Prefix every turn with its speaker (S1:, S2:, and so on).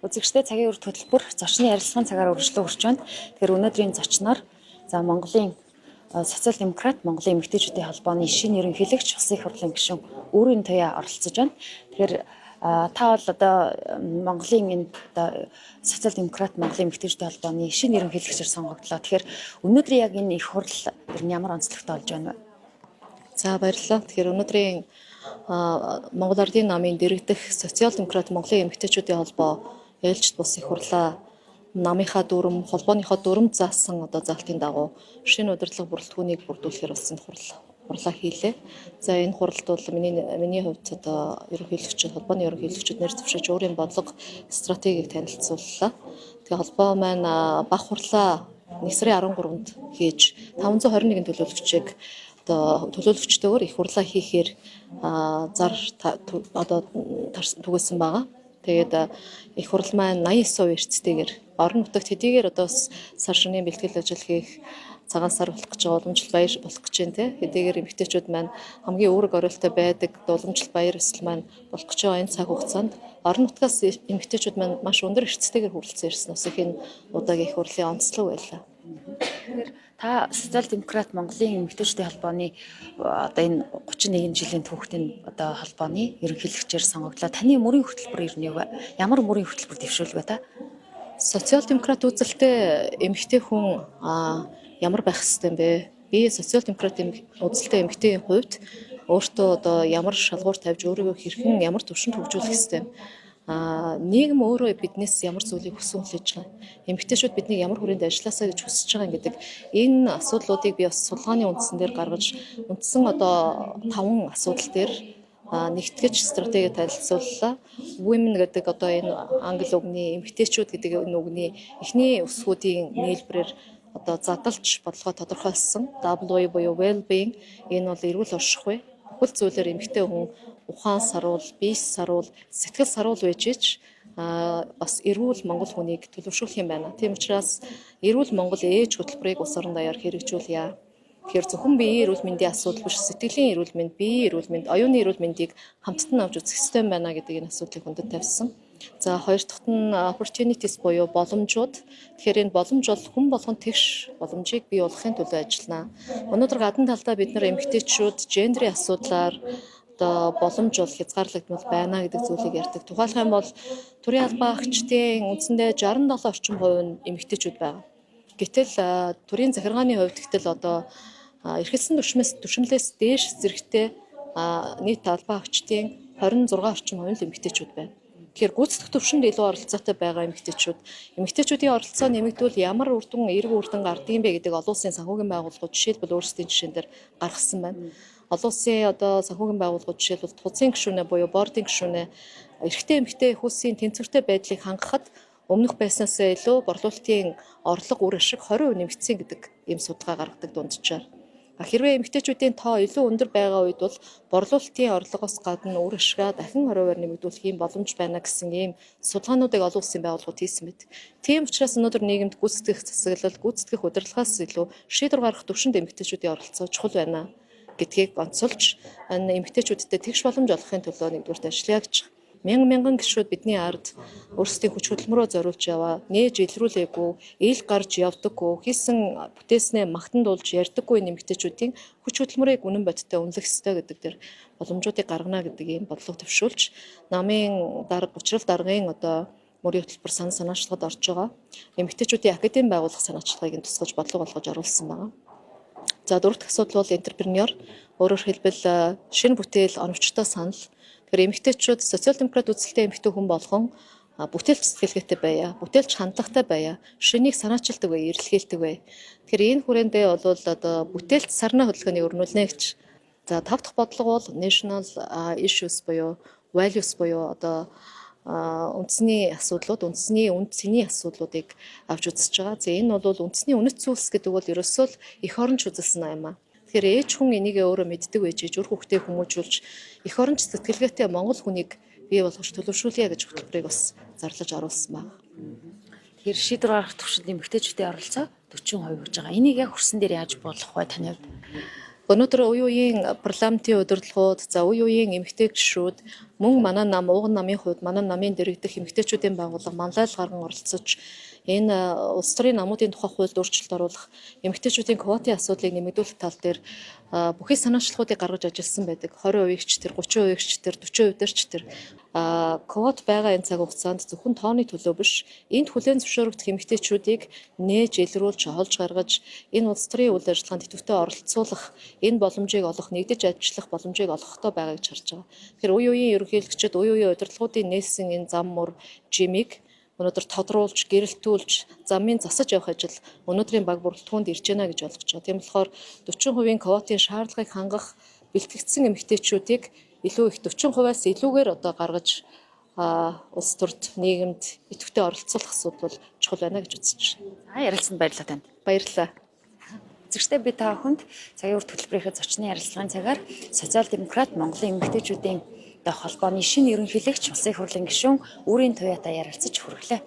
S1: Үзэгчтэй цагийн үр хөтөлбөр зочны ярилцлагын цагаар үргэлжлэн хүрч байна. Тэгэхээр өнөөдрийн зочноор Монголын социал-демократ Монголын эмэгтэйчүүдийн холбооны шинэ ерөнхийлөгч Улсын их хурлын гишүүн Өөрийн Туяа оролцож байна. Тэгэхээр та бол одоо Монголын энэ социал-демократ Монголын эмэгтэйчүүдийн холбооны шинэ ерөнхийлөгчөөр сонгогдлоо. Тэгэхээр өнөөдрийн яг энэ их хурл ер нь ямар онцлогтой болж байна вэ?
S2: За баярлалаа. Тэгэхээр өнөөдрийн Монгол Ардын намын дэргэдэх социал-демократ Монголын эмэгтэйчүүдийн холбоо ээлжид бус их хурлаа намынхаа дүрм, холбооныхоо дүрм заасан заалтын дагуу шинэ удирдлага бүрэлдэхүүнийг бүрдүүлэхээр болсон хурлаа хийлээ. За энэ хуралд бол миний хувьд ерөнхийлөгчид, холбооны ерөнхийлөгчид нэр дэвшиж өөрийн бодлого, стратегийг танилцууллаа. Тэгээ холбоо маань бага хурлаа 1 сарын 13-нд хийж 521 төлөөлөгчийг төлөөлөгчдөөр их хурлаа хийхээр зар түгээсэн байгаа. Тэгээд их хурл маань 89% эрсдэлтэйгээр орон нутагт хэдийгээр сар шөнийн бэлтгэл ажил хийх цагаан сар болох гэж байгаа, уламжлалт баяр болох гэж байна те. Хэдийгээр эмэгтэйчүүд маань хамгийн үүрэг оройлтой байдаг уламжлалт баяр ёслол маань болох гэж байгаа энэ цаг хугацаанд орон нутгаас эмэгтэйчүүд маань маш өндөр эрсдэлтэйгээр хүрэлцэн ирсэн ус их энэ удаагийн их хурлын онцлог байлаа.
S1: Тэгэхээр та социал-демократ Монголын эмэгтэйчүүдийн холбооны энэ 31 жилийн түүхтийн холбооны ерөнхийлөгчөөр сонгогдлоо. Таны мөрийн хөтөлбөр ер нь юу вэ? Ямар мөрийн хөтөлбөр дэвшүүлвэ та?
S2: Социал-демократ үзэлтэй эмэгтэй хүн ямар байх ёстой юм бэ? Би социал-демократ үзэлтэй эмэгтэйгийн хувьд өөртөө ямар шалгуур тавьж өөрийгөө хэрхэн ямар төвшөнд хөгжүүлэх ёстой юм? Нийгэм өөрөө биднээс ямар зүйлийг хүсэн хүлээж байгаа. Эмэгтэйчүүд бидний ямар хүрээнд ажилласаа гэж хүсэж байгаа гэдэг энэ асуудлуудыг би бас судалгааны үндсэн дээр гаргаж үндсэн 5 асуудал дээр нэгтгэж стратеги танилцууллаа. Women гэдэг энэ англи үгний эмэгтэйчүүд гэдэг энэ үгний эхний үсгүүдийн нийлбэрээр задлж бодлогоо тодорхойлсон. W буюу well-being энэ бол эрүүл оршихуй. Бүхэл зүйлээр эмэгтэй хүн ухаан саруул, биес саруул, сэтгэл саруул байж бас эрүүл Монгол хүнийг төлөвшүүлэх юм байна. Тийм учраас эрүүл Монгол ээж хөтөлбөрийг улс орон даяар хэрэгжүүлье. Тэгэхээр зөвхөн биеийн эрүүл мэндийн асуудал биш, сэтгэлийн эрүүл мэнд, биеийн эрүүл мэнд, оюуны эрүүл мэндийг хамтдан авч үзэх ёстой байна гэдэг энэ асуудлыг хүндэд тавьсан. За хоёр дахьт нь opportunities буюу боломжууд. Тэгэхээр энэ боломж бол хүн болгонд тэгш боломжийг бий болгохын төлөө ажиллана. Өнөөдөр гадна талдаа бид нар эмэгтэйчүүд гендерийн асуудлаар боломж бол хязгаарлагдмал байна гэдэг зүйлийг ярьдаг. Тухайлх юм бол төрийн албан агчдын үндсэндээ 67% орчим хувь нь эмэгтэйчүүд байгаа. Гэтэл төрийн захиргааны хувьд эрхэлсэн түвшинлээс дээш зэрэгтэй нийт албан агчдын 26 орчим хувь нь эмэгтэйчүүд байна. Тэгэхээр гүйцэтгэх түвшинд илүү оролцоотой байгаа эмэгтэйчүүдийн оролцоо нэмэгдүүл ямар эерэг үр дүн гардаг юм бэ гэдэг олон улсын санхүүгийн байгууллагууд жишээлбэл өөрсдийн жишээн дээр гаргасан байна. Олон улсын санхүүгийн байгууллагууд жишээлбэл тузын гишүүнээ буюу бордын гишүүнээ эрэгтэй эмэгтэй хүүсийн тэнцвэртэй байдлыг хангахад өмнөх байснаас илүү борлуулалтын орлого үр ашиг 20% нэмэгдсэн гэдэг ийм судалгаа гаргадаг дунджаар. Хэрвээ эмэгтэйчүүдийн тоо илүү өндөр байгаа үед бол борлуулалтын орлогоос гадна үр ашигаа дахин 20%-аар нэмэгдүүлэх ийм боломж байна гэсэн ийм судалгаануудыг олон улсын байгууллагууд хийсэн мэт. Тийм учраас өнөөдөр нийгэмд гүйцэтгэх засаглал, гүйцэтгэх удирдлагаас илүү шийдвэр гаргах түвшинд эмэгтэйчүүдийн оролцоо чухал байна гэдгийг онцолж энэ эмэгтэйчүүдтэй тэгш боломж олохын төлөө нэгдүгээрт ажиллая гэж мянган гишүүд бидний ард өөрсдийн хүч хөдөлмөрөө зориулж яваа, нээж илрүүлээгүй, ил гарч явдаггүй, хийсэн бүтээснээ магтан дуулж ярьдаггүй эмэгтэйчүүдийн хүч хөдөлмөрийг үнэн бодиттой үнэлэх ёстой гэдэг дээр боломжуудыг гаргана гэдэг ийм бодлого төвшүүлж намын учрал даргын мөрийн хөтөлбөр санаачлагад орж байгаа. Эмэгтэйчүүдийн академи байгуулах санаачлагыг тусгаж бодлого болгож оруулсан байна. За дөрөв дэх асуудал бол энтерпренеур, өөрөөр хэлбэл шинэ бүтээл оновчтой санал. Тэгэхээр эмэгтэйчүүд социал-демократ үзэлтэй эмэгтэй хүн болгон бүтээлч сэтгэлгээтэй байя, бүтээлч хандлагатай байя, шинийг санаачилдаг бай, эрэлхийлдэг бай. Тэгэхээр энэ хүрээндээ бол бүтээлч сарна хөдөлгөөнийг өрнүүлнэ гэж. За тав дахь бодлого бол national issues буюу values буюу үндэсний асуудлууд, үндэсний цэний асуудлуудыг авч үзэж байгаа. За энэ бол үндэсний үнэт зүйлс гэдэг бол ерөөсөө л эх оронч үзэлсэн юм аа. Тэгэхээр ээж хүн энийг өөрөө мэддэг байж үр хүүхдээ хүмүүжүүлж эх оронч сэтгэлгээтэй Монгол хүнийг бий болгож төлөвшүүлье гэж хөтөлбөрийг бас зарлаж оруулсан байна.
S1: Тэгэхээр шийдвэр гаргах түвшинд эмэгтэйчүүдийн оролцоо 40% гэж байгаа. Энийг яг хүрсэн дээр яаж болох вэ таны хувьд?
S2: Өнөөдөр үе үеийн парламентын удирдлагууд, за үе үеийн эмэгтэй гишүүд мөн манай нам ууган намын хувьд манай намын дэргэдэх эмэгтэйчүүдийн байгууллага манлайл гарган оролцож энэ улс төрийн намуудын тухай хуульд өөрчлөлт оруулах эмэгтэйчүүдийн квотын асуудлыг нэмэгдүүлэх тал дээр бүхий санаачлалуудыг гаргаж ажилласан байдаг. 20% ч тэр 30% ч тэр 40% ч тэр квот байгаа энэ цаг хугацаанд зөвхөн тооны төлөө биш энд хүлээн зөвшөөрөгдөх эмэгтэйчүүдийг нээж илрүүлж олж гаргаж энэ улс төрийн үйл ажиллагаанд идэвхтэй оролцуулах энэ боломжийг олох нэгдэж ажиллах боломжийг олгохдоо байгаа гэж харж байгаа. Тэгэхээр үе үеийн ерөнхийлөгчид үе үеийн удирдлагуудын нээсэн энэ зам мөр жимийг өнөөдөр тодруулж, гэрэлтүүлж, замын засаж явах ажил өнөөдрийн баг бүрэлдэхүүнд ирж байна гэж ойлгож байгаа. Тийм болохоор 40% квотын шаардлагыг хангах бэлтгэгдсэн эмэгтэйчүүдийг илүү их 40%-аас илүүгээр одоо гаргаж улс төрд нийгэмд идэвхтэй оролцуулах асуудал чухал байна гэж үзэж байна.
S1: За ярилцсанд баярлалаа танд.
S2: Баярлалаа.
S1: Зэрэгтэй би та бүхэнд цагийн үр төлбөрийнхээ зочны ярилцлагын цагаар социал-демократ Монголын эмэгтэйчүүдийн холбооны шинэ ерөнхийлөгч улсын их хурлын гишүүн Үрийн Туяатай ярилцаж хүргэлээ.